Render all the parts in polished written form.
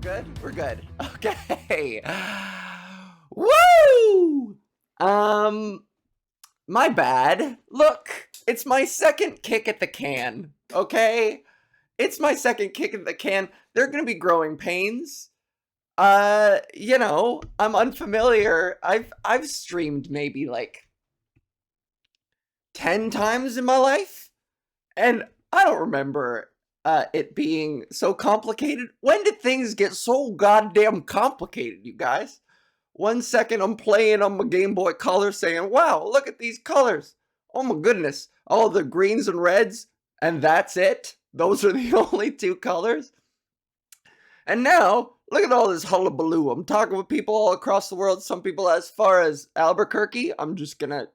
good? We're good. Okay. Woo! My bad. Look, it's my second kick at the can, okay? It's my second kick at the can. There are gonna be growing pains. I'm unfamiliar. I've streamed maybe like 10 times in my life, and I don't remember it being so complicated. When did things get so goddamn complicated, you guys? 1 second I'm playing on my Game Boy Color saying, wow, look at these colors. Oh my goodness. All the greens and reds, and that's it? Those are the only two colors? And now, look at all this hullabaloo. I'm talking with people all across the world, some people as far as Albuquerque. I'm just gonna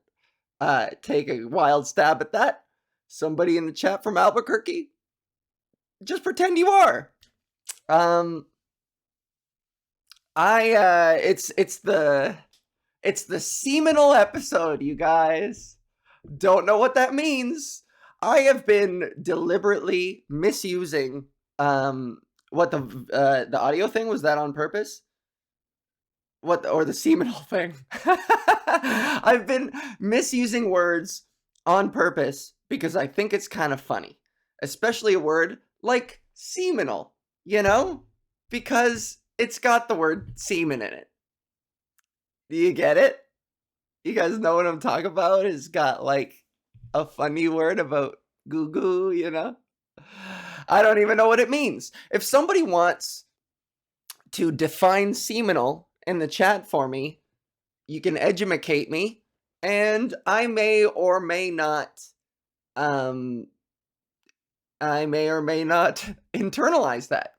take a wild stab at that. Somebody in the chat from Albuquerque? Just pretend you are. It's the seminal episode, you guys. Don't know what that means. I have been deliberately misusing what the audio thing was. That on purpose? Or the seminal thing? I've been misusing words on purpose because I think it's kind of funny, especially a word like seminal, because it's got the word semen in it. Do you get it? You guys know what I'm talking about? It's got like a funny word about goo goo, I don't even know what it means. If somebody wants to define seminal in the chat for me, you can educate me, and I may or may not internalize that.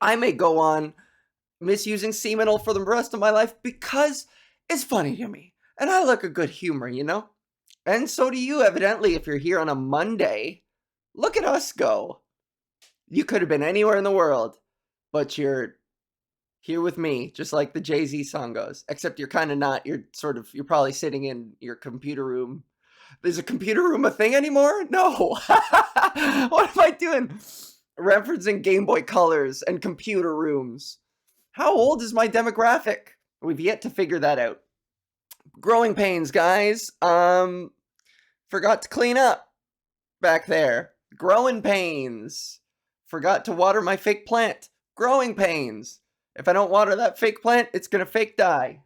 I may go on misusing seminal for the rest of my life because it's funny to me. And I like a good humor, And so do you, evidently, if you're here on a Monday. Look at us go. You could have been anywhere in the world, but you're here with me, just like the Jay-Z song goes. Except you're kind of not. You're probably sitting in your computer room. Is a computer room a thing anymore? No. What am I doing? Referencing Game Boy Colors and computer rooms. How old is my demographic? We've yet to figure that out. Growing pains, guys. Forgot to clean up back there. Growing pains. Forgot to water my fake plant. Growing pains. If I don't water that fake plant, it's gonna fake die.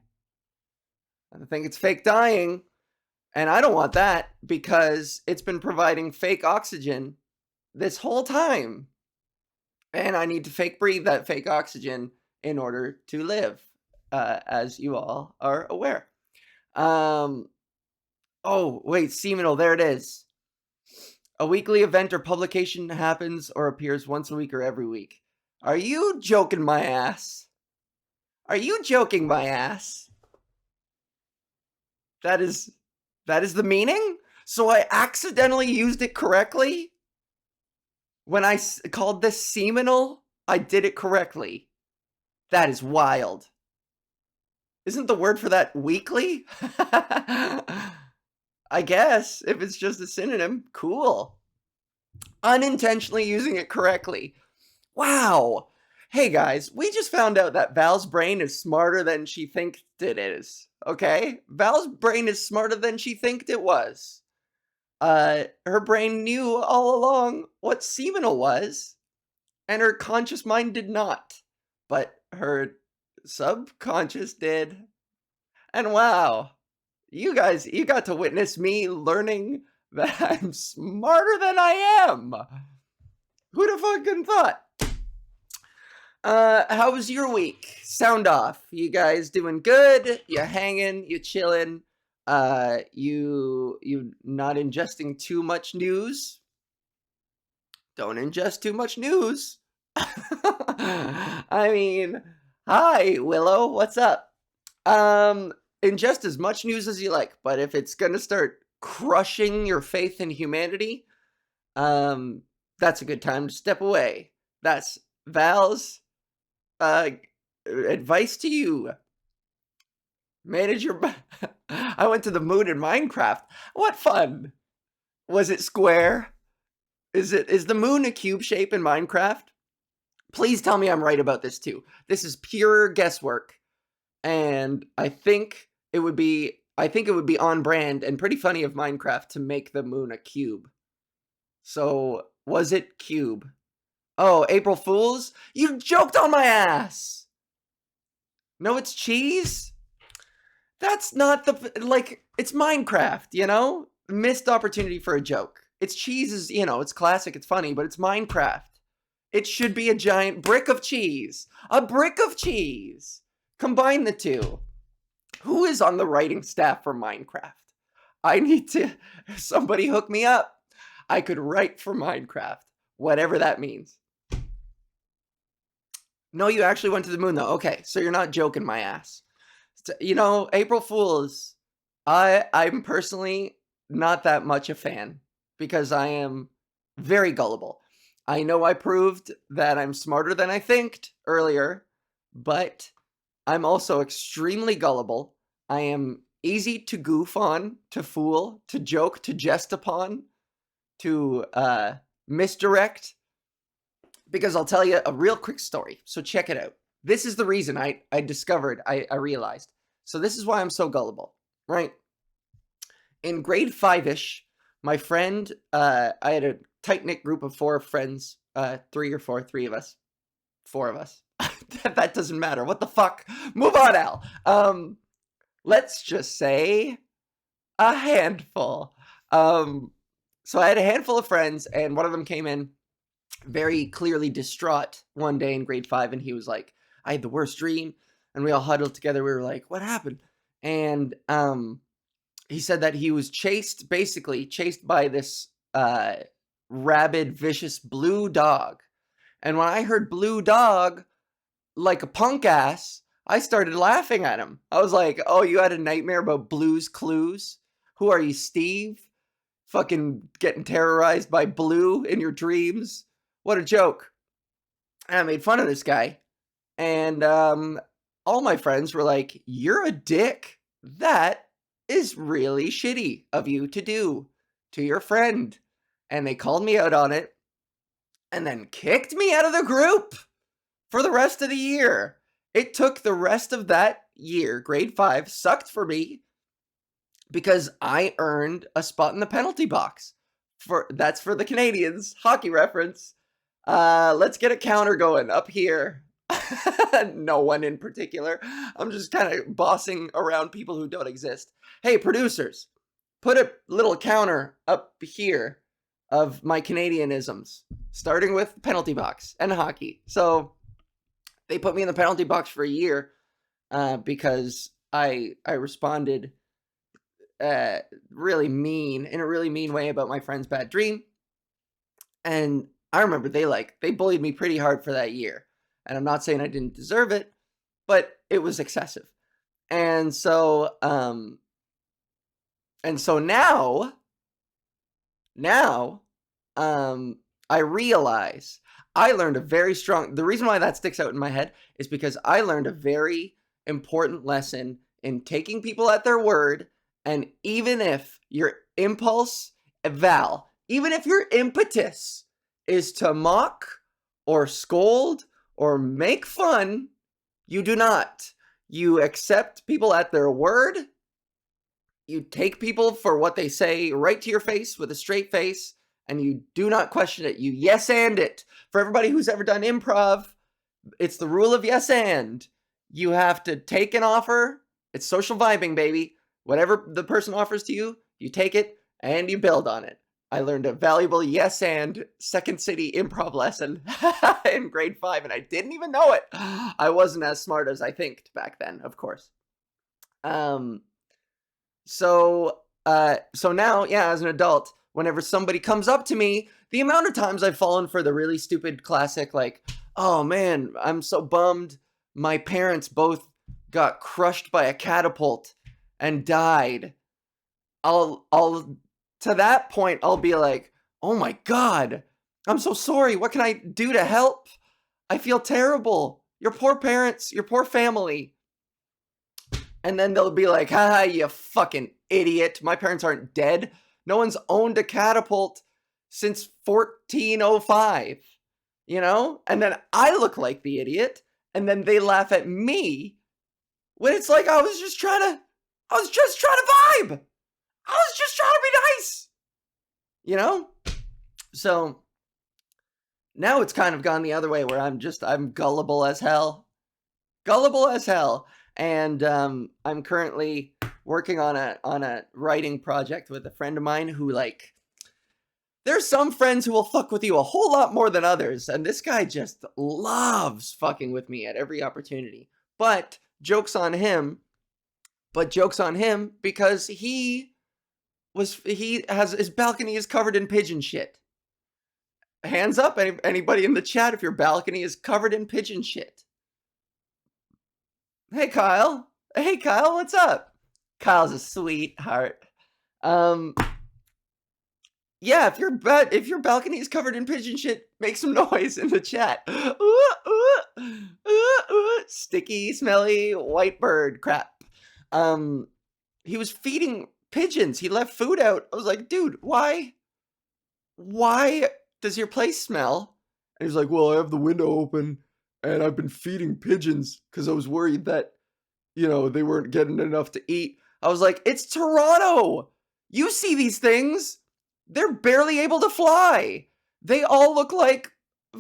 I think it's fake dying. And I don't want that because it's been providing fake oxygen this whole time. And I need to fake breathe that fake oxygen in order to live, as you all are aware. Oh, wait, seminal, there it is. A weekly event or publication happens or appears once a week or every week. Are you joking my ass? Are you joking my ass? That is the meaning? So I accidentally used it correctly? When I called this seminal, I did it correctly. That is wild. Isn't the word for that weekly? I guess, if it's just a synonym, cool. Unintentionally using it correctly. Wow. Hey guys, we just found out that Val's brain is smarter than she thinks it is. Okay? Val's brain is smarter than she thinked it was. Her brain knew all along what seminal was, and her conscious mind did not. But her subconscious did. And wow, you guys, you got to witness me learning that I'm smarter than I am. Who'd have fucking thought? How was your week? Sound off. You guys doing good? You hanging? You chilling? You not ingesting too much news? Don't ingest too much news. I mean, hi, Willow. What's up? Ingest as much news as you like, but if it's gonna start crushing your faith in humanity, that's a good time to step away. That's Val's advice to you. Manage your... I went to the moon in Minecraft. What fun. Was it square? Is the moon a cube shape in Minecraft? Please tell me I'm right about this too. This is pure guesswork. And I think it would be on brand and pretty funny of Minecraft to make the moon a cube. So, was it cube? Oh, April Fools? You joked on my ass! No, it's cheese? That's not the, like, it's Minecraft, you know? Missed opportunity for a joke. It's cheese is, you know, it's classic, it's funny, but it's Minecraft. It should be a giant brick of cheese. A brick of cheese. Combine the two. Who is on the writing staff for Minecraft? I need to, somebody hook me up. I could write for Minecraft, whatever that means. No, you actually went to the moon though. Okay, so you're not joking my ass. You know, April Fools, I'm personally not that much a fan because I am very gullible. I know I proved that I'm smarter than I thinked earlier, but I'm also extremely gullible. I am easy to goof on, to fool, to joke, to jest upon, to misdirect. Because I'll tell you a real quick story. So check it out. This is the reason I realized. So this is why I'm so gullible, right? In grade 5-ish, my friend, I had a tight-knit group of 4 friends, 3 of us. 4 of us. That doesn't matter. What the fuck? Move on, Al. Let's just say a handful. So I had a handful of friends, and one of them came in very clearly distraught one day in grade 5, and he was like, I had the worst dream. And we all huddled together. We were like, what happened? And he said that he was chased by this rabid, vicious blue dog. And when I heard blue dog, like a punk ass, I started laughing at him. I was like, oh, you had a nightmare about Blue's Clues? Who are you, Steve? Fucking getting terrorized by Blue in your dreams? What a joke. And I made fun of this guy. And all my friends were like, you're a dick. That is really shitty of you to do to your friend. And they called me out on it and then kicked me out of the group for the rest of the year. It took the rest of that year, grade 5, sucked for me because I earned a spot in the penalty box. That's for the Canadians, hockey reference. Let's get a counter going up here. No one in particular. I'm just kind of bossing around people who don't exist. Hey, producers, put a little counter up here of my Canadianisms, starting with penalty box and hockey. So they put me in the penalty box for a year because I responded really mean, in a really mean way about my friend's bad dream. And I remember they bullied me pretty hard for that year. And I'm not saying I didn't deserve it, but it was excessive. And so now I realize I learned the reason why that sticks out in my head is because I learned a very important lesson in taking people at their word. And even if your impulse, Val, even if your impetus is to mock or scold or make fun, you do not. You accept people at their word. You take people for what they say right to your face with a straight face, and you do not question it. You yes and it. For everybody who's ever done improv, it's the rule of yes and. You have to take an offer. It's social vibing, baby. Whatever the person offers to you, you take it and you build on it. I learned a valuable yes and Second City improv lesson in grade 5, and I didn't even know it. I wasn't as smart as I think back then, of course. So now, yeah, as an adult, whenever somebody comes up to me, the amount of times I've fallen for the really stupid classic, like, oh man, I'm so bummed. My parents both got crushed by a catapult and died. To that point, I'll be like, oh my God, I'm so sorry. What can I do to help? I feel terrible. Your poor parents, your poor family. And then they'll be like, haha, you fucking idiot. My parents aren't dead. No one's owned a catapult since 1405. you know? And then I look like the idiot, and then they laugh at me when it's like I was just trying to vibe. I was just trying to be nice, you know? So now it's kind of gone the other way where I'm gullible as hell. Gullible as hell. And I'm currently working on a writing project with a friend of mine who, like, there's some friends who will fuck with you a whole lot more than others, and this guy just loves fucking with me at every opportunity. But jokes on him. Because he has his balcony is covered in pigeon shit. Hands up, anybody in the chat if your balcony is covered in pigeon shit. Hey Kyle, what's up? Kyle's a sweetheart. Yeah, if your balcony is covered in pigeon shit, make some noise in the chat. Sticky, smelly, white bird crap. He was feeding pigeons. He left food out. I was like, dude, why does your place smell? And he's like, well, I have the window open and I've been feeding pigeons because I was worried that, you know, they weren't getting enough to eat. I was like, it's Toronto. You see these things. They're barely able to fly. They all look like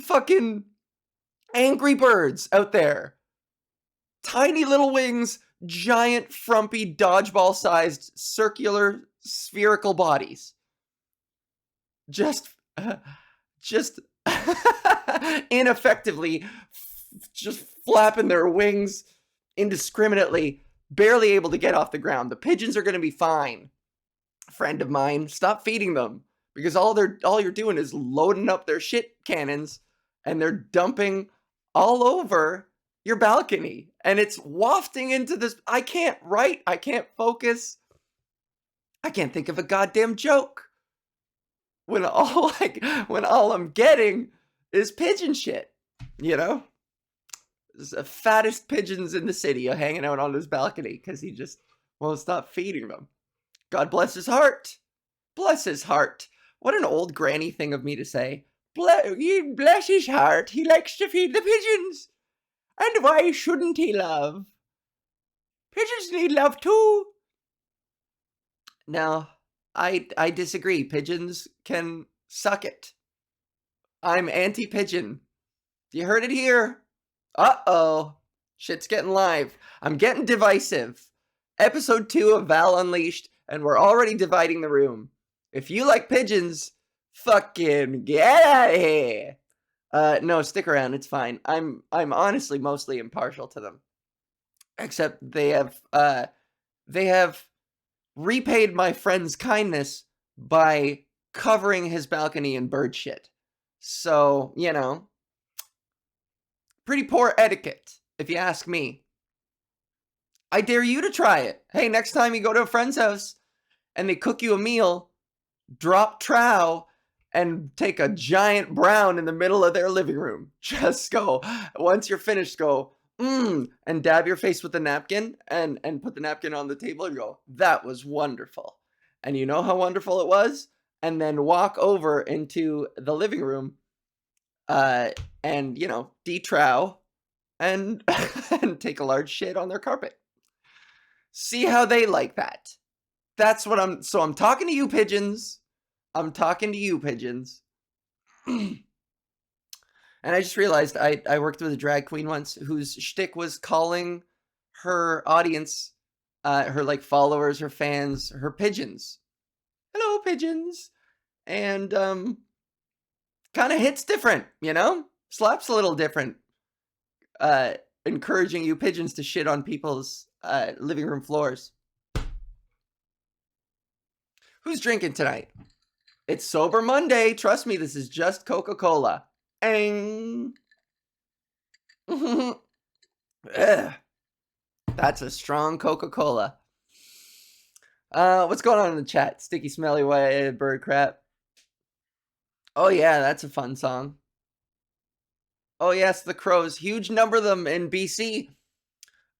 fucking Angry Birds out there. Tiny little wings, giant, frumpy, dodgeball-sized, circular, spherical bodies. Just ineffectively just flapping their wings indiscriminately, barely able to get off the ground. The pigeons are going to be fine. Friend of mine, stop feeding them, because all you're doing is loading up their shit cannons and they're dumping all over your balcony and it's wafting into this. I can't write, I can't focus, I can't think of a goddamn joke when all I'm getting is pigeon shit, you know? There's the fattest pigeons in the city are hanging out on his balcony because he just won't stop feeding them. God bless his heart. Bless his heart. What an old granny thing of me to say. Bless his heart. He likes to feed the pigeons. And why shouldn't he, love? Pigeons need love too. No, I disagree. Pigeons can suck it. I'm anti-pigeon. You heard it here. Uh-oh. Shit's getting live. I'm getting divisive. Episode 2 of Val Unleashed, and we're already dividing the room. If you like pigeons, fucking get out of here. No, stick around. It's fine. I'm honestly mostly impartial to them. Except they have repaid my friend's kindness by covering his balcony in bird shit. So, you know, pretty poor etiquette, if you ask me. I dare you to try it. Hey, next time you go to a friend's house and they cook you a meal, drop trow and take a giant brown in the middle of their living room. Just go. Once you're finished, go, and dab your face with a napkin and put the napkin on the table and go, that was wonderful. And you know how wonderful it was? And then walk over into the living room and, you know, de-trow and, and take a large shit on their carpet. See how they like that. That's what I'm talking to you, pigeons. I'm talking to you, pigeons. And I just realized I worked with a drag queen once whose shtick was calling her audience, her like followers, her fans, her pigeons. Hello, pigeons. And kind of hits different, you know? Slaps a little different. Encouraging you pigeons to shit on people's living room floors. Who's drinking tonight? It's Sober Monday. Trust me, this is just Coca-Cola. That's a strong Coca-Cola. What's going on in the chat? Sticky, smelly, white bird crap. Oh yeah, that's a fun song. Oh yes, the crows. Huge number of them in BC.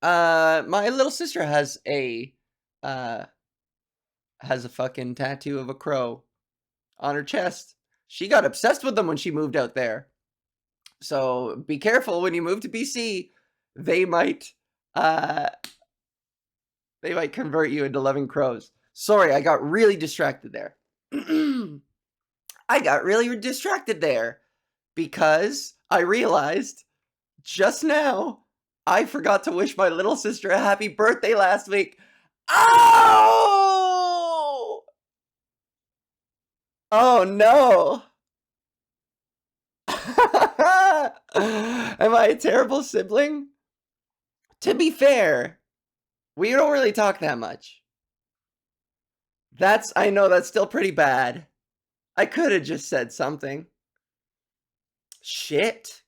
My little sister has a fucking tattoo of a crow on her chest. She got obsessed with them when she moved out there. So be careful when you move to BC. They might uh they might convert you into loving crows. Sorry, I got really distracted there. I got really distracted there because I realized just now I forgot to wish my little sister a happy birthday last week. Oh! Oh no. Am I a terrible sibling? To be fair, we don't really talk that much. I know that's still pretty bad. I could have just said something. Shit.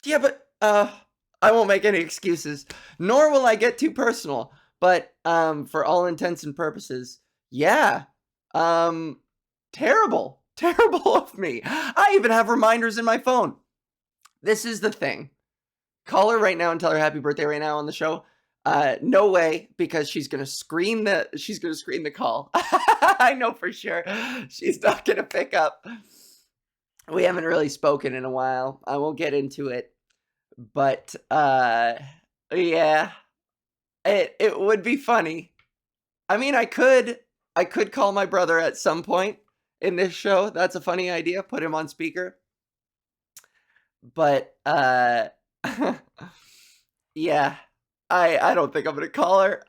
Yeah, but, I won't make any excuses, nor will I get too personal, but, for all intents and purposes, yeah, um, terrible, terrible of me. I even have reminders in my phone. This is the thing. Call her right now and tell her happy birthday right now on the show. No way, because she's gonna screen the call. I know for sure she's not gonna pick up. We haven't really spoken in a while. I won't get into it, but yeah, it would be funny. I mean, I could call my brother at some point in this show. That's a funny idea. Put him on speaker. But yeah, I don't think I'm gonna call her.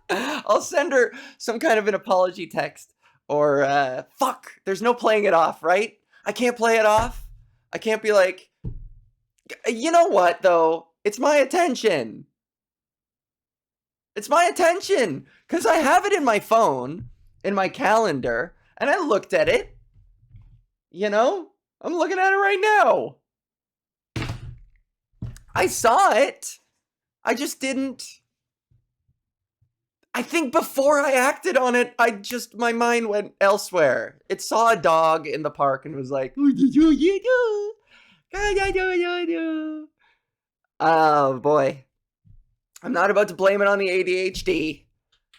I'll send her some kind of an apology text or fuck. There's no playing it off, right? I can't play it off. I can't be like, you know what though? It's my attention. It's my attention because I have it in my phone, in my calendar, and I looked at it. You know, I'm looking at it right now. I saw it. I just didn't. I think before I acted on it, my mind went elsewhere. It saw a dog in the park and was like, oh boy. I'm not about to blame it on the ADHD.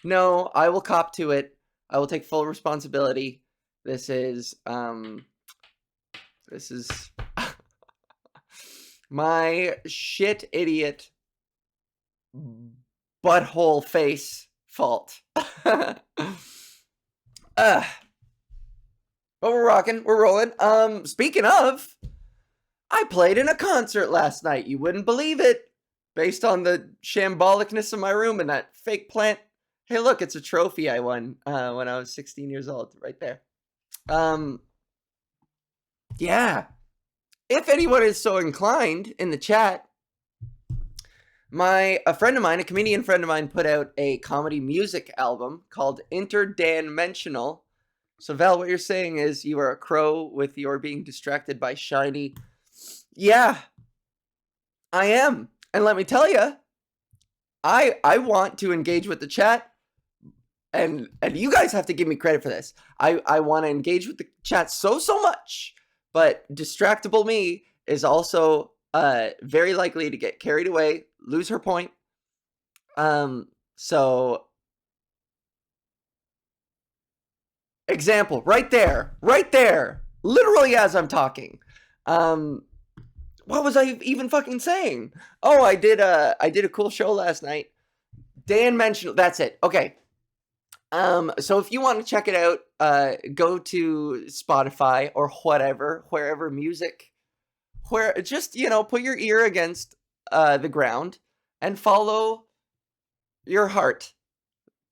No, I will cop to it. I will take full responsibility. This is my shit idiot butthole face fault. But we're rocking, we're rolling. Speaking of, I played in a concert last night. You wouldn't believe it. Based on the shambolicness of my room and that fake plant. Hey, look, it's a trophy I won when I was 16 years old, right there. Yeah. If anyone is so inclined in the chat, a friend of mine, a comedian friend of mine, put out a comedy music album called Interdimensional. So Val, what you're saying is you are a crow with your being distracted by shiny. Yeah, I am. And let me tell you, I want to engage with the chat, and you guys have to give me credit for this. I want to engage with the chat so much, but distractible me is also very likely to get carried away, lose her point. So example right there, literally as I'm talking. What was I even fucking saying? Oh, I did a cool show last night. Dan mentioned, that's it. Okay. So if you want to check it out, go to Spotify or wherever music, just, put your ear against the ground and follow your heart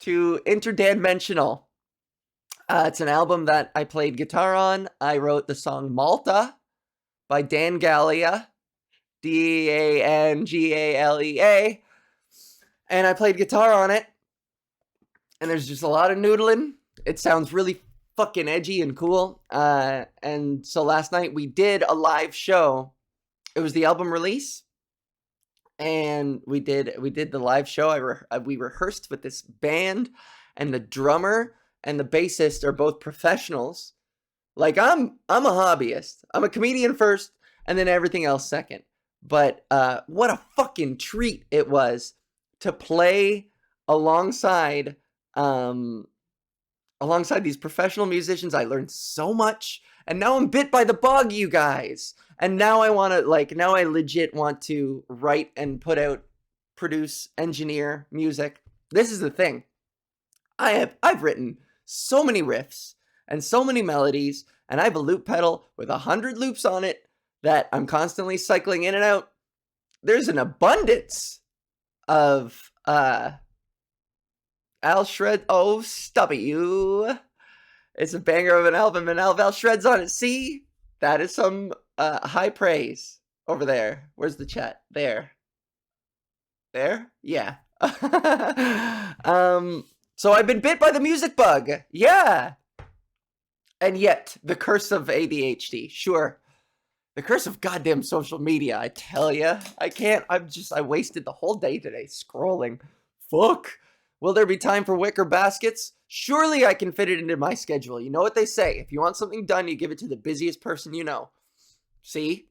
to Interdimensional. It's an album that I played guitar on. I wrote the song Malta by Dan Gallia, Dangalea, and I played guitar on it, and there's just a lot of noodling. It sounds really fucking edgy and cool, and so last night we did a live show. It was the album release, and we did the live show. We rehearsed with this band, and the drummer and the bassist are both professionals. Like, I'm a hobbyist. I'm a comedian first, and then everything else second. But what a fucking treat it was to play alongside these professional musicians. I learned so much, And now I'm bit by the bug, you guys. And now I want to, like, now I legit want to write and put out, produce, engineer music. This is the thing. I've written so many riffs and so many melodies, and I have a loop pedal with 100 loops on it that I'm constantly cycling in and out. There's an abundance of I'll shred. Oh, stop it, you. It's a banger of an album, and Val shreds on it. See? That is some high praise over there. Where's the chat? There. There? Yeah. So I've been bit by the music bug. Yeah. And yet, the curse of ADHD. Sure. The curse of goddamn social media, I tell ya. I wasted the whole day today scrolling. Fuck. Will there be time for wicker baskets? Surely I can fit it into my schedule. You know what they say. If you want something done, you give it to the busiest person you know. See?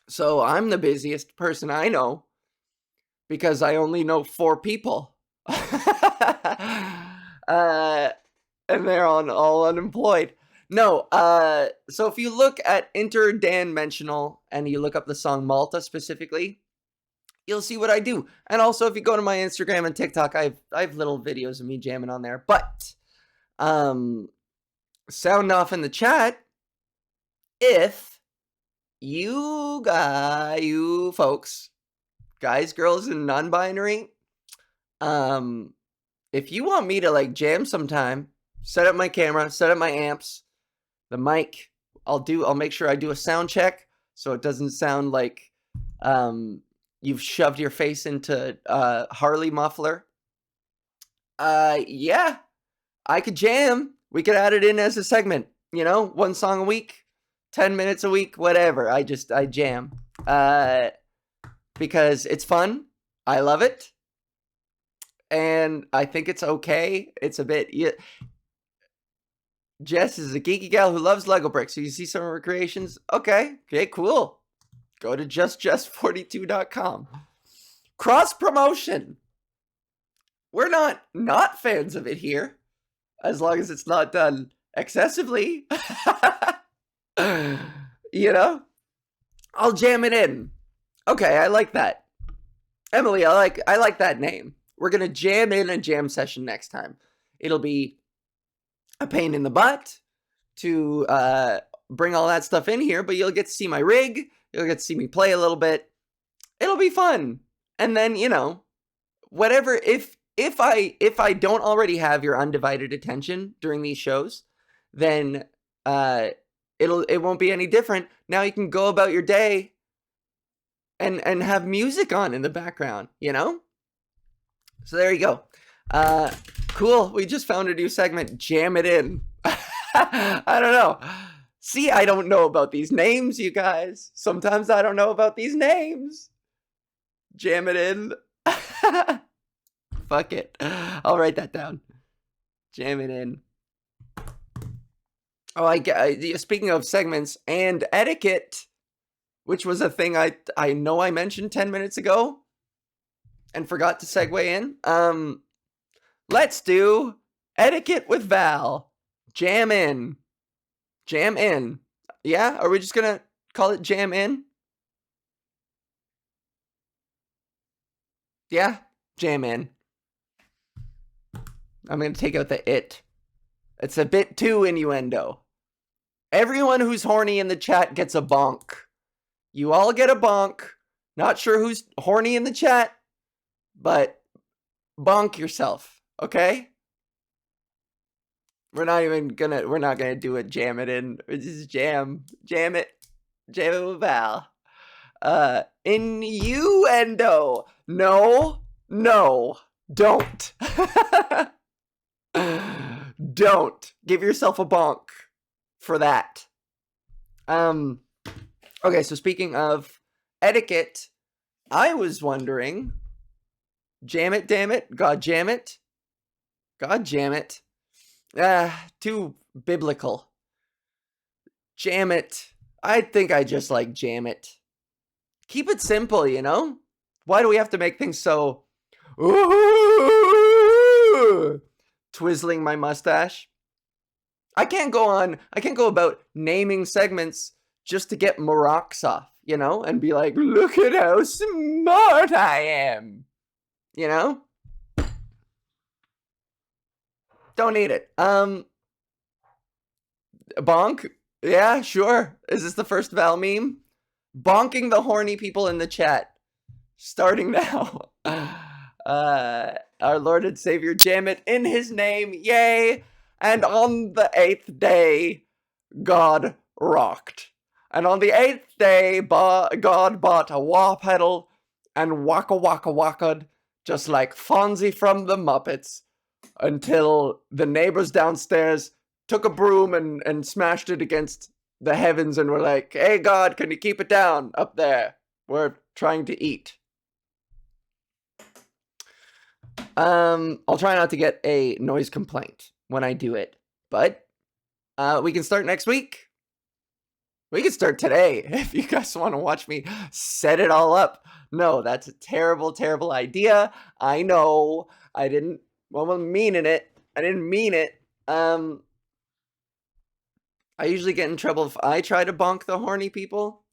So I'm the busiest person I know. Because I only know 4 people. And they're all unemployed. No, so if you look at interdimensional and you look up the song Malta specifically, you'll see what I do. And also, if you go to my Instagram and TikTok, I have little videos of me jamming on there. But sound off in the chat if you folks, guys, girls, and non-binary, if you want me to like jam sometime, set up my camera, set up my amps, the mic, I'll make sure I do a sound check so it doesn't sound like you've shoved your face into Harley muffler. Yeah, I could jam. We could add it in as a segment, you know, 1 song a week, 10 minutes a week, whatever. I jam. Because it's fun. I love it. And I think it's okay. It's a bit... Yeah. Jess is a geeky gal who loves Lego bricks. So you see some of her creations? Okay, cool. Go to justjust42.com. Cross promotion. We're not fans of it here. As long as it's not done excessively. You know? I'll jam it in. Okay, I like that. Emily, I like that name. We're going to jam in a jam session next time. It'll be a pain in the butt to bring all that stuff in here, but you'll get to see my rig. You'll get to see me play a little bit. It'll be fun. And then, you know, whatever, if I don't already have your undivided attention during these shows, then it won't be any different. Now you can go about your day and have music on in the background, you know? So there you go. Cool. We just found a new segment. Jam it in. I don't know. See, I don't know about these names, you guys. Sometimes I don't know about these names. Jam it in. Fuck it. I'll write that down. Jam it in. Oh, speaking of segments and etiquette, which was a thing I know I mentioned 10 minutes ago and forgot to segue in. Let's do etiquette with Val. Jam in. Jam in. Yeah? Are we just going to call it jam in? Yeah? Jam in. I'm going to take out the it. It's a bit too innuendo. Everyone who's horny in the chat gets a bonk. You all get a bonk. Not sure who's horny in the chat, but bonk yourself, okay? We're not gonna do it, jam it in. It's just jam it with Val. Innuendo. No, don't. Don't. Give yourself a bonk for that. Okay, so speaking of etiquette, I was wondering, jam it, damn it, God jam it. God jam it. Too biblical. Jam it. I think I just like jam it. Keep it simple, you know? Why do we have to make things so... Ooh, twizzling my mustache? I can't go about naming segments just to get my rocks off, you know, and be like, look at how smart I am, you know? Don't need it. Bonk? Yeah, sure. Is this the first Val meme? Bonking the horny people in the chat. Starting now. Our Lord and Savior, jam it in his name, yay! And on the 8th day, God rocked. And on the 8th day, God bought a wah pedal and waka waka waka'd, just like Fonzie from the Muppets, until the neighbors downstairs took a broom and smashed it against the heavens and were like, hey God, can you keep it down up there? We're trying to eat. I'll try not to get a noise complaint when I do it, but we can start next week. We can start today if you guys want to watch me set it all up. No, that's a terrible, terrible idea. I know. I didn't mean it. I didn't mean it. I usually get in trouble if I try to bonk the horny people.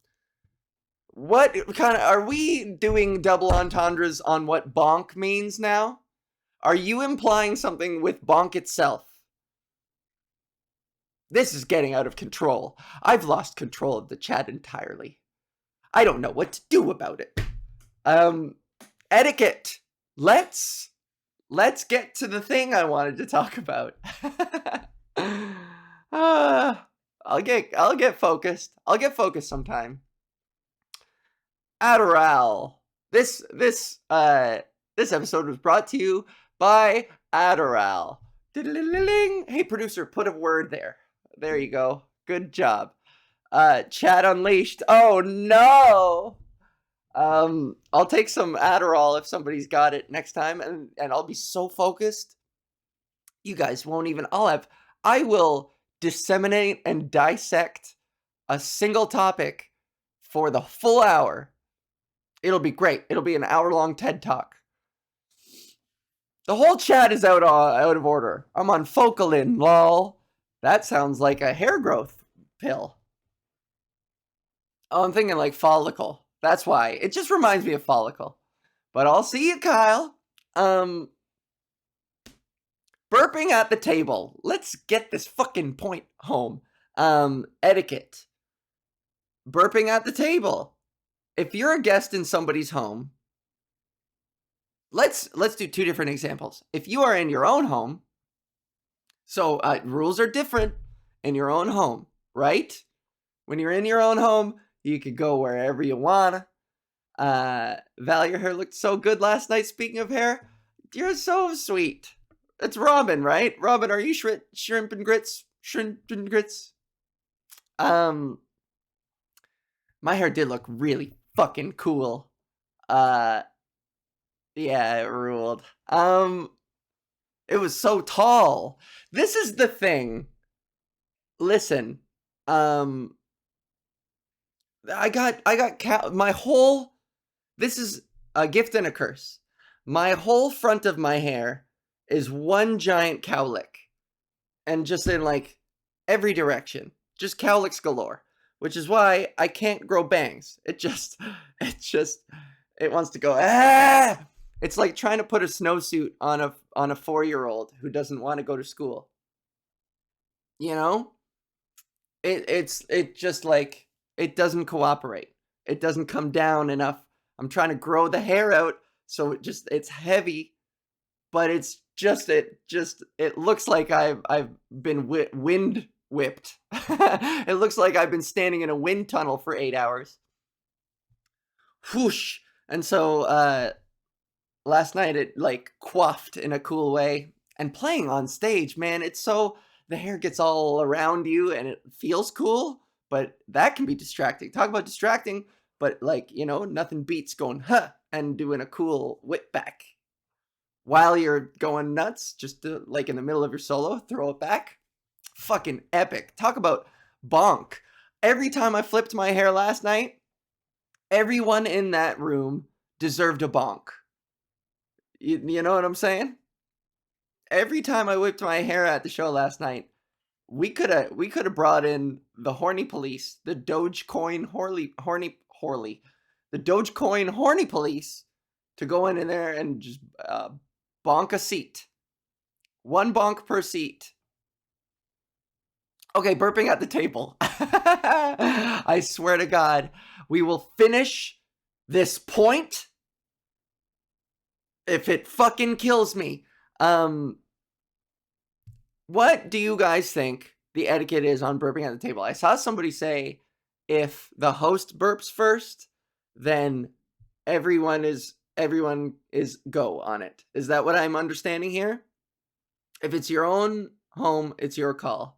What kind of, are we doing double entendres on what bonk means now? Are you implying something with bonk itself? This is getting out of control. I've lost control of the chat entirely. I don't know what to do about it. Etiquette. Let's get to the thing I wanted to talk about. I'll get focused. I'll get focused sometime. Adderall. This episode was brought to you by Adderall. Hey producer, put a word there. There you go. Good job. Chat Unleashed. Oh no. I'll take some Adderall if somebody's got it next time, and I'll be so focused. You guys won't even. I will disseminate and dissect a single topic for the full hour. It'll be great. It'll be an hour-long TED Talk. The whole chat is out of order. I'm on Focalin, lol. That sounds like a hair growth pill. Oh, I'm thinking like follicle. That's why. It just reminds me of follicle. But I'll see you, Kyle. Burping at the table. Let's get this fucking point home. Etiquette. Burping at the table. If you're a guest in somebody's home, let's do two different examples. If you are in your own home, so rules are different in your own home, right? When you're in your own home, you could go wherever you wanna. Val, your hair looked so good last night. Speaking of hair, you're so sweet. It's Robin, right? Robin, are you shrimp and grits? Shrimp and grits? My hair did look really fucking cool. Yeah, it ruled. It was so tall. This is the thing. Listen, I got my whole. This is a gift and a curse. My whole front of my hair is one giant cowlick, and just in like every direction, just cowlicks galore. Which is why I can't grow bangs. It wants to go. Ah! It's like trying to put a snowsuit on a 4-year-old who doesn't want to go to school. You know, it's just like it doesn't cooperate. It doesn't come down enough. I'm trying to grow the hair out so it's heavy, but it looks like I've been wind whipped. It looks like I've been standing in a wind tunnel for 8 hours. Whoosh. And so last night it like coiffed in a cool way. And playing on stage, man, it's so the hair gets all around you and it feels cool, but that can be distracting. Talk about distracting, but like, you know, nothing beats going huh and doing a cool whip back while you're going nuts, just to, like in the middle of your solo, throw it back. Fucking epic. Talk about bonk. Every time I flipped my hair last night, everyone in that room deserved a bonk. You know what I'm saying? Every time I whipped my hair at the show last night, we could have brought in the horny police, the Dogecoin the Dogecoin horny police to go in there and just bonk a seat. One bonk per seat. Okay, burping at the table. I swear to God, we will finish this point if it fucking kills me. What do you guys think the etiquette is on burping at the table? I saw somebody say if the host burps first, then everyone is go on it. Is that what I'm understanding here? If it's your own home, it's your call.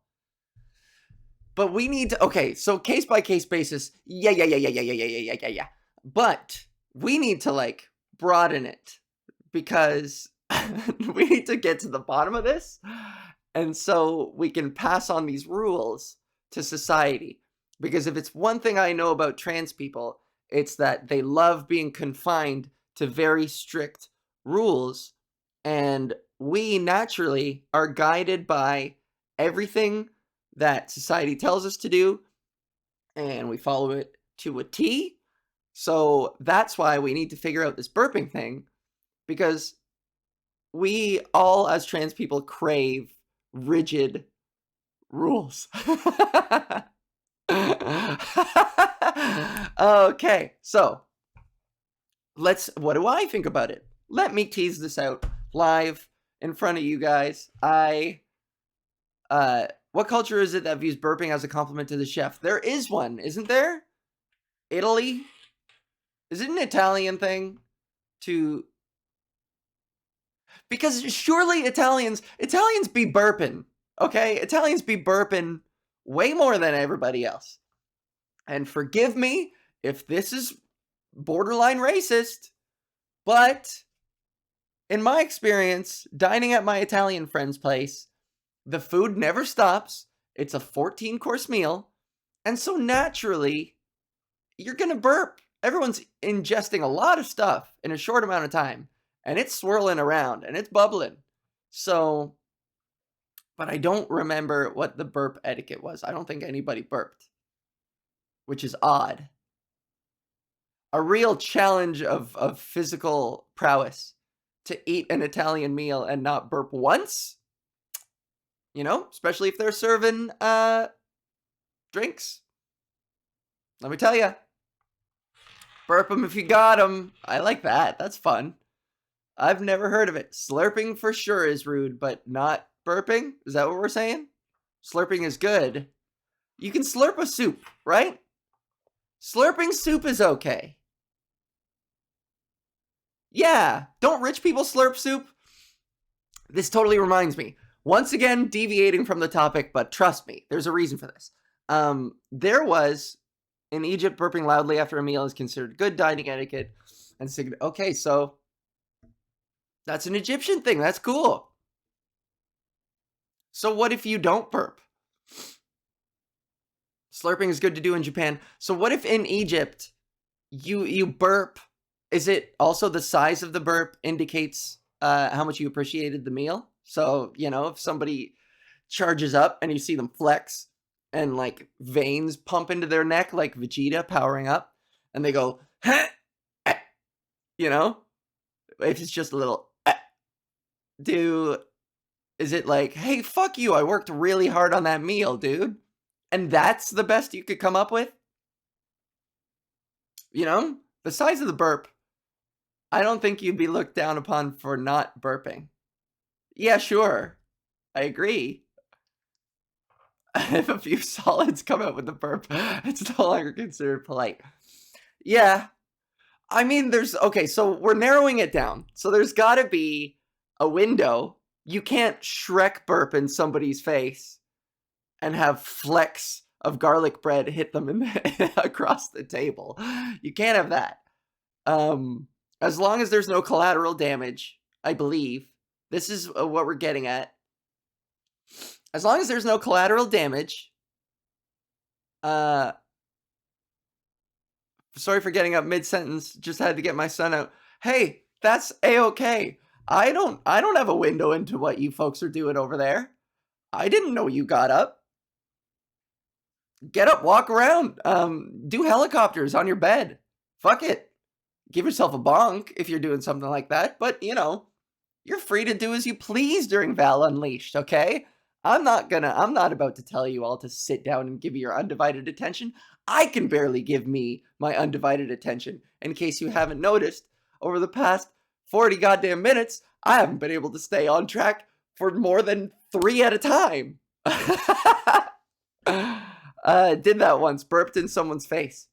But we need to, okay, so case by case basis, yeah. But we need to like broaden it because we need to get to the bottom of this. And so we can pass on these rules to society. Because if it's one thing I know about trans people, it's that they love being confined to very strict rules. And we naturally are guided by everything that society tells us to do, and we follow it to a T. So that's why we need to figure out this burping thing, because we all as trans people crave rigid rules. Okay, so what do I think about it? Let me tease this out live in front of you guys. What culture is it that views burping as a compliment to the chef? There is one, isn't there? Italy? Is it an Italian thing? Because surely Italians be burping, okay? Italians be burping way more than everybody else. And forgive me if this is borderline racist, but in my experience, dining at my Italian friend's place, the food never stops. It's a 14-course meal. And so naturally, you're going to burp. Everyone's ingesting a lot of stuff in a short amount of time. And it's swirling around and it's bubbling. So, but I don't remember what the burp etiquette was. I don't think anybody burped, which is odd. A real challenge of physical prowess to eat an Italian meal and not burp once. You know, especially if they're serving drinks. Let me tell you. Burp them if you got them. I like that. That's fun. I've never heard of it. Slurping for sure is rude, but not burping? Is that what we're saying? Slurping is good. You can slurp a soup, right? Slurping soup is okay. Yeah. Don't rich people slurp soup? This totally reminds me. Once again, deviating from the topic, but trust me, there's a reason for this. There was, in Egypt, burping loudly after a meal is considered good dining etiquette. And okay, so that's an Egyptian thing. That's cool. So what if you don't burp? Slurping is good to do in Japan. So what if in Egypt, you burp? Is it also the size of the burp indicates how much you appreciated the meal? So, you know, if somebody charges up and you see them flex and like veins pump into their neck like Vegeta powering up and they go, you know, if it's just a little, is it like, hey, fuck you, I worked really hard on that meal, dude. And that's the best you could come up with? You know, the size of the burp, I don't think you'd be looked down upon for not burping. Yeah, sure. I agree. If a few solids come out with the burp, it's no longer considered polite. Yeah. I mean, okay, so we're narrowing it down. So there's got to be a window. You can't Shrek burp in somebody's face and have flecks of garlic bread hit them across the table. You can't have that. As long as there's no collateral damage, I believe. This is what we're getting at. As long as there's no collateral damage. Sorry for getting up mid-sentence. Just had to get my son out. Hey, that's A-okay. I don't have a window into what you folks are doing over there. I didn't know you got up. Get up, walk around, do helicopters on your bed. Fuck it. Give yourself a bonk if you're doing something like that, but you know, you're free to do as you please during Val Unleashed, okay? I'm not about to tell you all to sit down and give me your undivided attention. I can barely give me my undivided attention. In case you haven't noticed, over the past 40 goddamn minutes, I haven't been able to stay on track for more than 3 at a time. Did that once, burped in someone's face.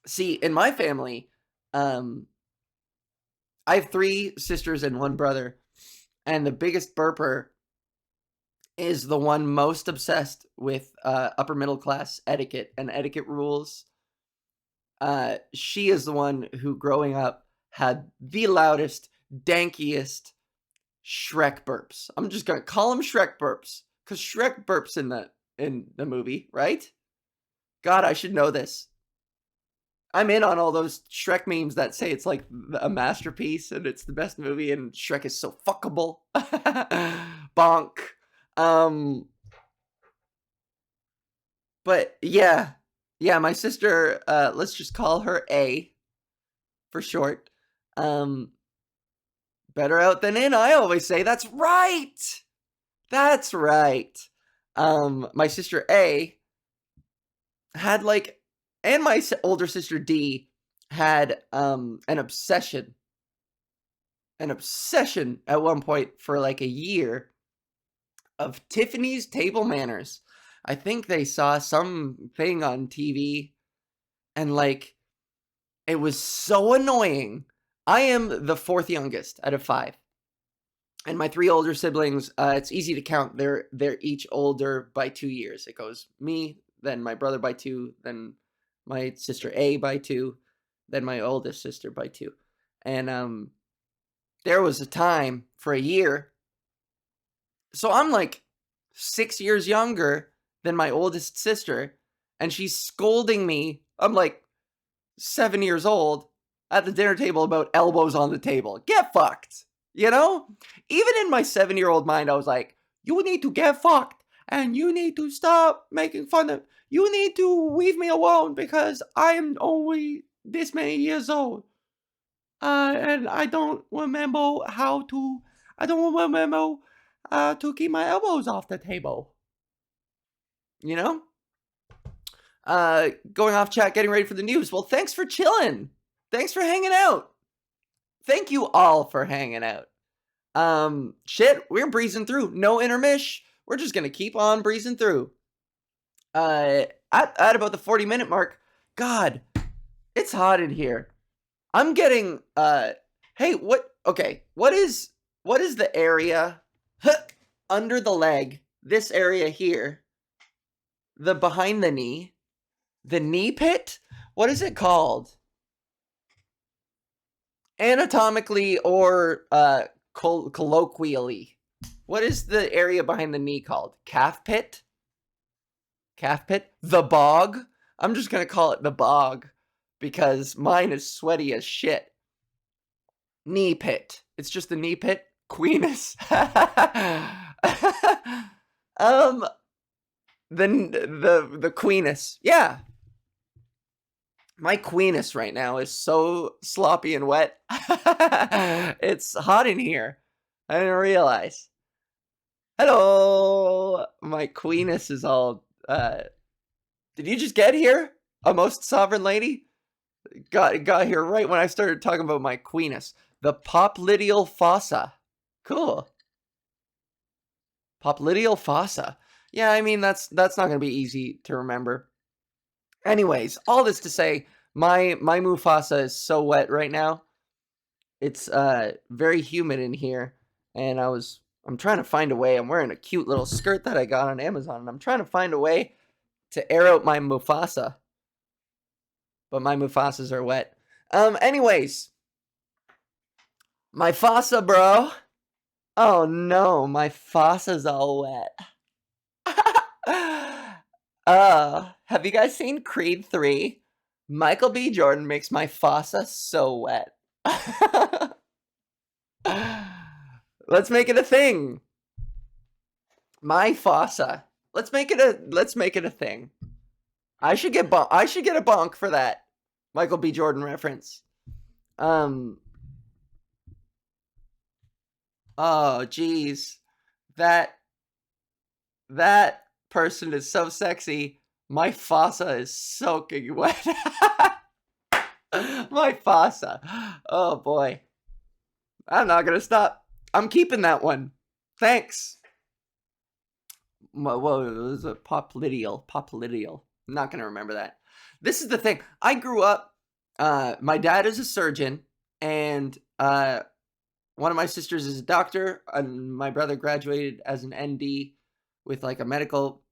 See, in my family, I have 3 sisters and 1 brother, and the biggest burper is the one most obsessed with upper middle class etiquette and etiquette rules. She is the one who, growing up, had the loudest, dankiest Shrek burps. I'm just gonna call them Shrek burps, because Shrek burps in the movie, right? God, I should know this. I'm in on all those Shrek memes that say it's like a masterpiece and it's the best movie and Shrek is so fuckable. Bonk. But yeah, my sister, let's just call her A for short. Better out than in, I always say. That's right. That's right. My sister A had like, and my older sister D had an obsession at one point for like a year of Tiffany's table manners. I think they saw something on TV and like it was so annoying. I am the 4th youngest out of 5. And my 3 older siblings, it's easy to count. They're each older by 2 years. It goes me, then my brother by 2, then my sister A by 2, then my oldest sister by 2. And there was a time for a year. So I'm like 6 years younger than my oldest sister, and she's scolding me. I'm like 7 years old at the dinner table about elbows on the table. Get fucked. You know? Even in my 7-year-old mind, I was like, you need to get fucked, and you need to stop making fun of, you need to leave me alone because I am only this many years old. And I don't remember to keep my elbows off the table. You know? Going off chat, getting ready for the news. Well, thanks for chilling. Thanks for hanging out. Thank you all for hanging out. Shit, we're breezing through. No intermish. We're just gonna keep on breezing through. At about the 40-minute mark, God, it's hot in here. I'm getting, hey, what is the area under the leg? This area here, the behind the knee pit? What is it called? Anatomically or colloquially, what is the area behind the knee called? Calf pit? The bog? I'm just gonna call it the bog because mine is sweaty as shit. Knee pit. It's just the knee pit. Queenus. The queenus. Yeah. My queenus right now is so sloppy and wet. It's hot in here. I didn't realize. Hello. My queenus is all, did you just get here? A most sovereign lady? Got here right when I started talking about my queenus. The popliteal fossa. Cool. Popliteal fossa. Yeah, I mean, that's not going to be easy to remember. Anyways, all this to say, my Mufasa is so wet right now. It's very humid in here, and I'm trying to find a way. I'm wearing a cute little skirt that I got on Amazon, and I'm trying to find a way to air out my Mufasa. But my Mufasas are wet. Anyways, my fossa, bro. Oh no, my fossa's all wet. Have you guys seen Creed 3? Michael B. Jordan makes my fossa so wet. Let's make it a thing. My fossa. Let's make it a thing. I should get a bonk for that Michael B. Jordan reference. Um. Oh, geez, that that person is so sexy. My fossa is soaking wet. My fossa. Oh boy. I'm not gonna stop. I'm keeping that one. Thanks. Whoa, it was a popliteal. Popliteal. I'm not gonna remember that. This is the thing. I grew up. My dad is a surgeon, and one of my sisters is a doctor, and my brother graduated as an ND with like a medical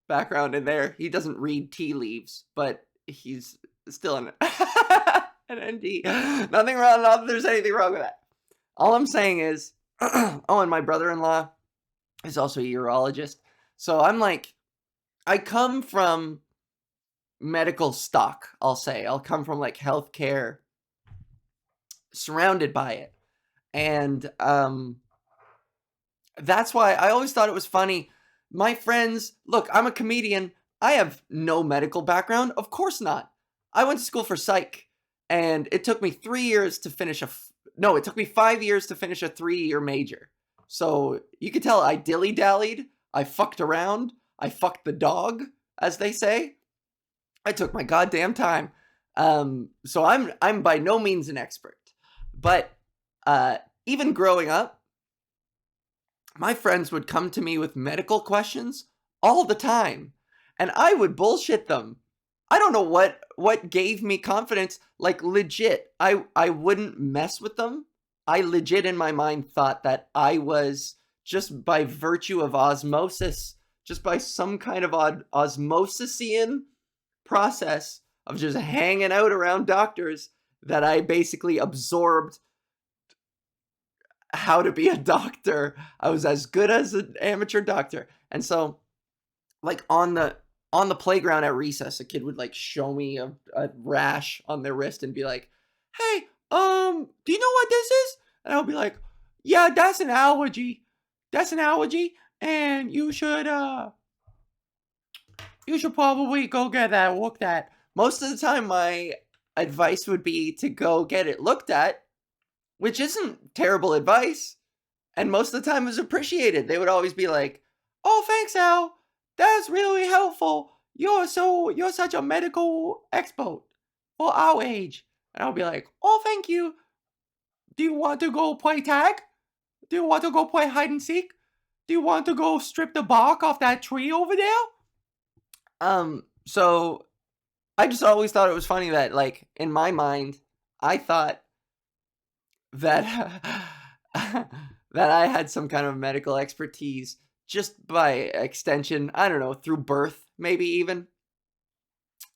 background in there. He doesn't read tea leaves, but he's still an an ND. Nothing wrong. Not that there's anything wrong with that. All I'm saying is, oh, and my brother-in-law is also a urologist. So I'm like, I come from medical stock, I'll say. I'll come from like healthcare, surrounded by it. And that's why I always thought it was funny. My friends, look, I'm a comedian. I have no medical background. Of course not. I went to school for psych, and it took me 3 years to finish no, it took me 5 years to finish a 3-year major. So you could tell I dilly-dallied. I fucked around. I fucked the dog, as they say. I took my goddamn time. So I'm by no means an expert. But even growing up, my friends would come to me with medical questions all the time, and I would bullshit them. I don't know what gave me confidence. Like, legit, I wouldn't mess with them. I legit in my mind thought that I was, just by virtue of osmosis, just by some kind of osmosisian process of just hanging out around doctors, that I basically absorbed how to be a doctor. I was as good as an amateur doctor. And so, like, on the playground at recess, a kid would like show me a rash on their wrist and be like, "Hey, do you know what this is?" And I'll be like, "Yeah, that's an allergy. That's an allergy, and you should probably go get that looked at." Most of the time, my advice would be to go get it looked at, which isn't terrible advice. And most of the time it was appreciated. They would always be like, "Oh, thanks, Al. That's really helpful. You're such a medical expert for our age." And I'll be like, "Oh, thank you. Do you want to go play tag? Do you want to go play hide and seek? Do you want to go strip the bark off that tree over there?" So I just always thought it was funny that, like, in my mind, I thought that that I had some kind of medical expertise just by extension. I don't know, through birth, maybe even.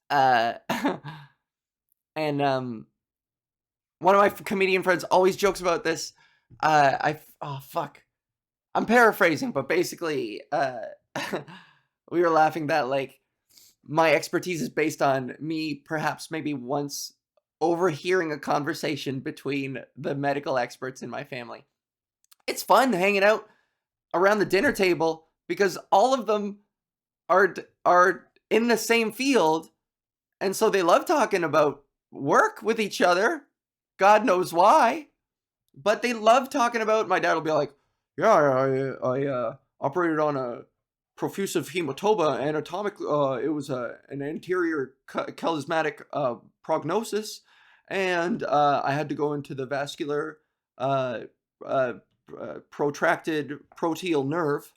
Uh, and one of my comedian friends always jokes about this. Oh fuck, I'm paraphrasing, but basically, we were laughing that, like, my expertise is based on me perhaps maybe once overhearing a conversation between the medical experts in my family. It's fun hanging out around the dinner table because all of them are in the same field, and so they love talking about work with each other. God knows why, but they love talking about. My dad will be like, "Yeah, I operated on a profusive hematoma, anatomic. It was an anterior charismatic prognosis, and I had to go into the vascular protracted proteal nerve."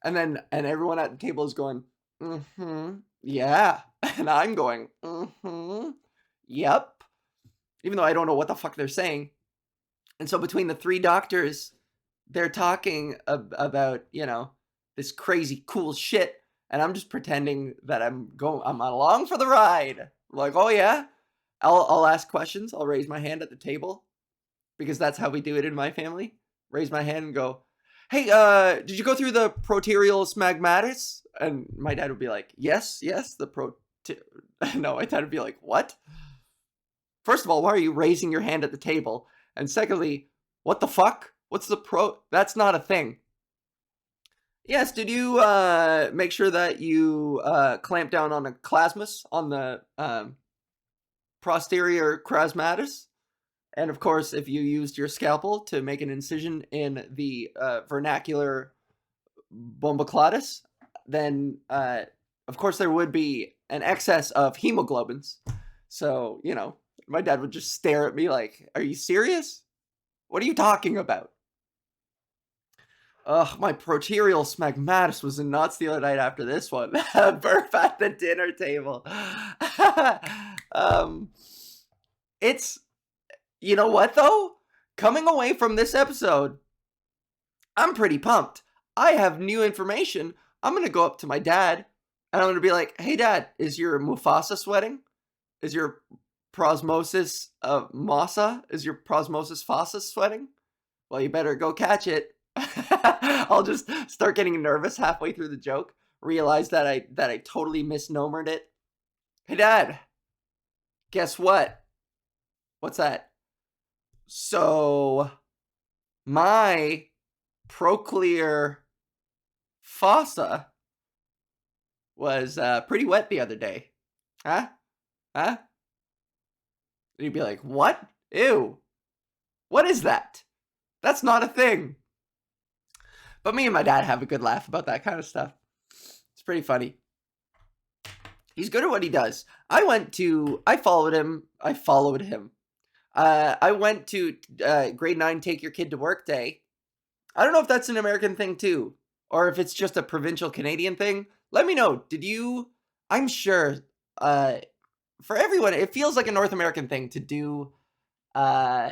And everyone at the table is going, "Mm-hmm, yeah," and I'm going, "Mm-hmm, yep," even though I don't know what the fuck they're saying. And so between the three doctors, they're talking about, this crazy cool shit, and I'm just pretending that I'm along for the ride. I'm like, "Oh yeah," I'll ask questions. I'll raise my hand at the table because that's how we do it in my family. Raise my hand and go, "Hey, did you go through the proterial smegmatis?" And my dad would be like, "Yes, the No, my dad would be like, "What? First of all, why are you raising your hand at the table? And secondly, what the fuck? What's the That's not a thing." Yes, did you make sure that you clamp down on a clasmus on the posterior crasmatus? And of course, if you used your scalpel to make an incision in the vernacular bomboclatus, then of course there would be an excess of hemoglobins. So, you know, my dad would just stare at me like, "Are you serious? What are you talking about?" Ugh, my proterial smegmatis was in knots the other night after this one. Burp at the dinner table. um, it's, you know what though? Coming away from this episode, I'm pretty pumped. I have new information. I'm gonna go up to my dad and I'm gonna be like, "Hey dad, is your Mufasa sweating? Is your prosmosis masa? Is your prosmosis fossa sweating? Well, you better go catch it." I'll just start getting nervous halfway through the joke, realize that I totally misnomered it. "Hey dad, guess what?" "What's that?" "So my proclear fossa was pretty wet the other day." "Huh? Huh?" And you'd be like, "What? Ew. What is that? That's not a thing." But me and my dad have a good laugh about that kind of stuff. It's pretty funny. He's good at what he does. I followed him. I went to grade 9 take your kid to work day. I don't know if that's an American thing too, or if it's just a provincial Canadian thing. Let me know. Did you? I'm sure for everyone, it feels like a North American thing to do uh,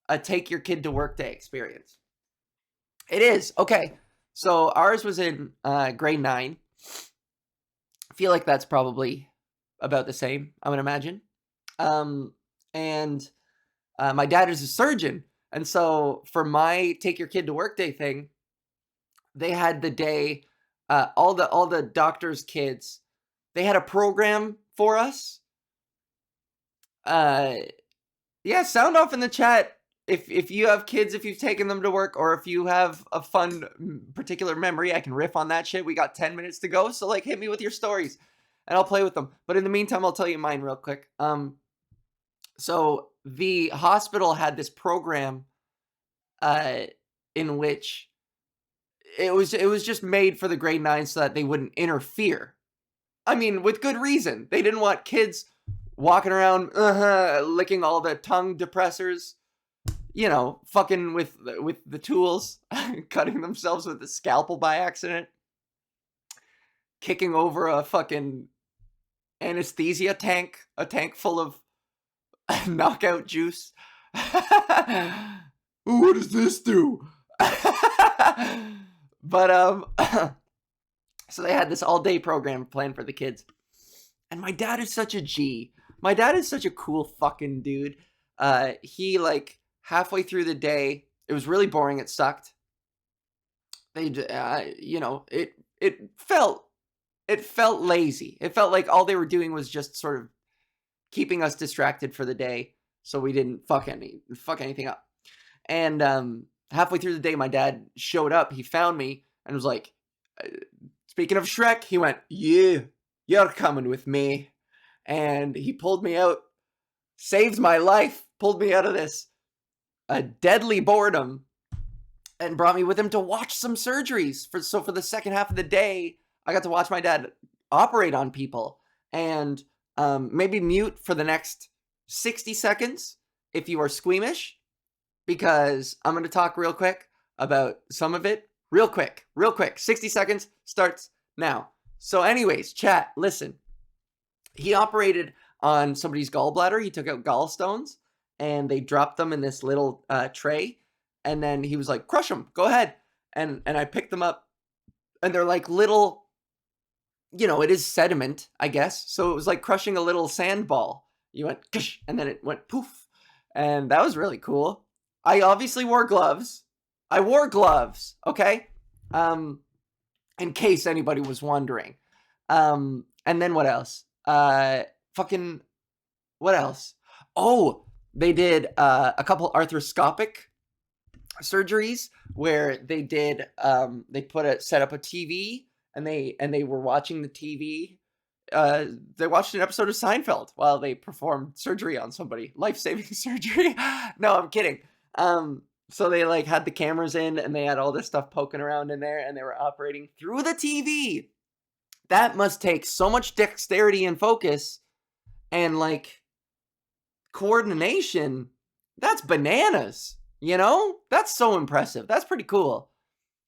a take your kid to work day experience. It is. Okay. So ours was in grade 9. I feel like that's probably about the same, I would imagine. And my dad is a surgeon. And so for my take your kid to work day thing, they had the day, all the doctors' kids, they had a program for us. Yeah, sound off in the chat if you have kids, if you've taken them to work, or if you have a fun particular memory. I can riff on that shit. We got 10 minutes to go, so like hit me with your stories and I'll play with them. But in the meantime, I'll tell you mine real quick. So the hospital had this program in which it was just made for the grade 9 so that they wouldn't interfere. I mean, with good reason. They didn't want kids walking around licking all the tongue depressors, you know, fucking with the tools, cutting themselves with a scalpel by accident, kicking over a fucking anesthesia tank, a tank full of knockout juice. What does this do? But so they had this all-day program planned for the kids. And my dad is such a G. My dad is such a cool fucking dude. He like halfway through the day, it was really boring. It sucked. You know, it felt lazy. It felt like all they were doing was just sort of keeping us distracted for the day, so we didn't fuck anything up. And halfway through the day, my dad showed up. He found me and was like, "Speaking of Shrek," he went, "Yeah, you're coming with me." And he pulled me out, saved my life, pulled me out of this deadly boredom, and brought me with him to watch some surgeries. So for the second half of the day, I got to watch my dad operate on people, and maybe mute for the next 60 seconds if you are squeamish, because I'm going to talk real quick about some of it. Real quick. 60 seconds starts now. So anyways, chat, listen. He operated on somebody's gallbladder. He took out gallstones, and they dropped them in this little tray. And then he was like, "Crush them, go ahead." And I picked them up, and they're like little, you know, it is sediment, I guess. So it was like crushing a little sand ball. You went, "Kush," and then it went poof. And that was really cool. I obviously wore gloves. Okay? In case anybody was wondering. And then what else? Fucking, what else? Oh, they did a couple arthroscopic surgeries where they did they set up a TV, and they were watching the TV. They watched an episode of Seinfeld while they performed surgery on somebody, life-saving surgery. No, I'm kidding. So they like had the cameras in, and they had all this stuff poking around in there, and they were operating through the TV. That must take so much dexterity and focus and like coordination. That's bananas. You know? That's so impressive. That's pretty cool.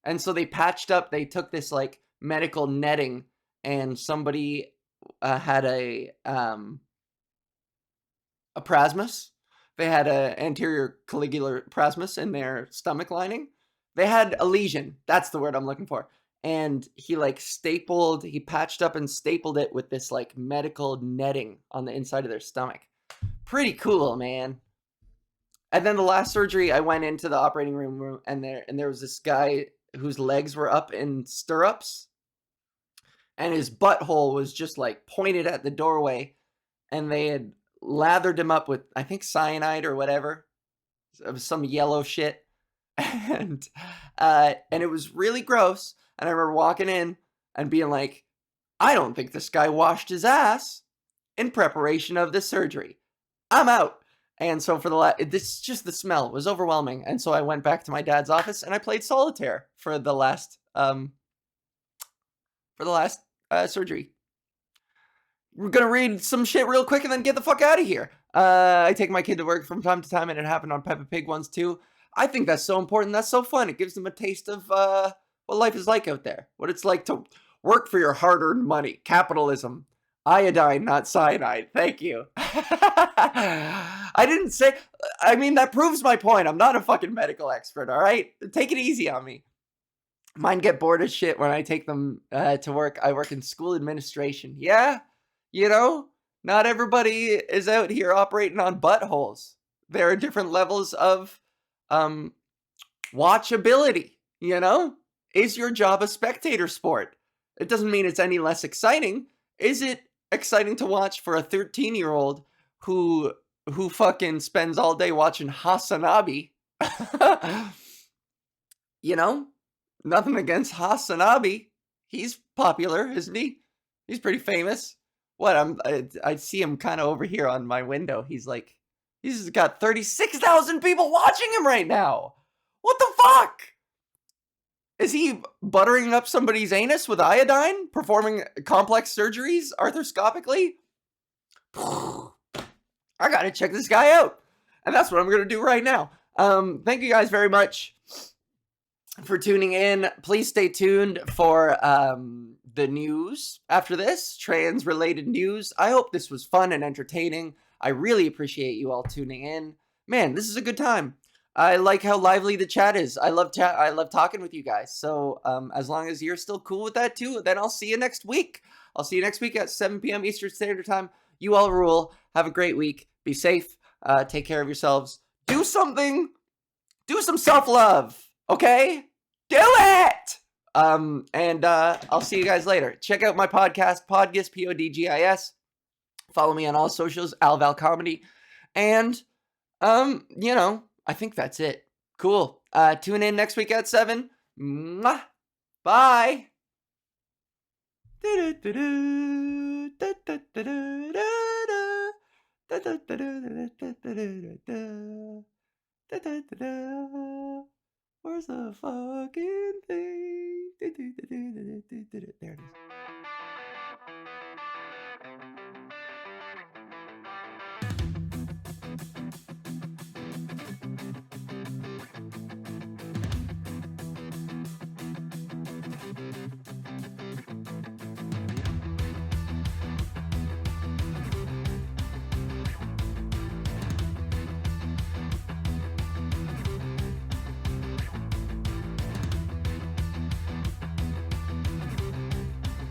And so they patched up, they took this like medical netting, and somebody had a prasmus. They had a anterior collicular prasmus in their stomach lining. They had a lesion. That's the word I'm looking for. And he like he patched up and stapled it with this like medical netting on the inside of their stomach. Pretty cool, man. And then the last surgery, I went into the operating room, and there was this guy whose legs were up in stirrups, and his butthole was just like pointed at the doorway, and they had lathered him up with, I think, cyanide or whatever, some yellow shit. And it was really gross. And I remember walking in and being like, I don't think this guy washed his ass in preparation of this surgery. I'm out. And so for this, just the smell was overwhelming. And so I went back to my dad's office and I played solitaire for the last surgery. We're gonna read some shit real quick and then get the fuck out of here. I take my kid to work from time to time, and it happened on Peppa Pig ones too. I think that's so important. That's so fun. It gives them a taste of what life is like out there. What it's like to work for your hard-earned money. Capitalism. Iodine, not cyanide. Thank you. I didn't say... I mean, that proves my point. I'm not a fucking medical expert, all right? Take it easy on me. Mine get bored as shit when I take them to work. I work in school administration. Yeah? You know, not everybody is out here operating on buttholes. There are different levels of watchability, you know? Is your job a spectator sport? It doesn't mean it's any less exciting. Is it exciting to watch for a 13-year-old who fucking spends all day watching Hasanabi? You know? Nothing against Hasanabi. He's popular, isn't he? He's pretty famous. What, I see him kind of over here on my window. He's got 36,000 people watching him right now. What the fuck? Is he buttering up somebody's anus with iodine? Performing complex surgeries arthroscopically? I gotta check this guy out. And that's what I'm gonna do right now. Thank you guys very much for tuning in. Please stay tuned for the news after this, trans-related news. I hope this was fun and entertaining. I really appreciate you all tuning in. Man, this is a good time. I like how lively the chat is. I love talking with you guys. So as long as you're still cool with that too, then I'll see you next week. I'll see you next week at 7 p.m. Eastern Standard Time. You all rule. Have a great week. Be safe. Take care of yourselves. Do something. Do some self-love. Okay? Do it! And I'll see you guys later. Check out my podcast, Podgis, Podgis. Follow me on all socials, Val Comedy. And, you know, I think that's it. Cool. Tune in next week at 7. Mwah. Bye. Where's the fucking thing? There it is.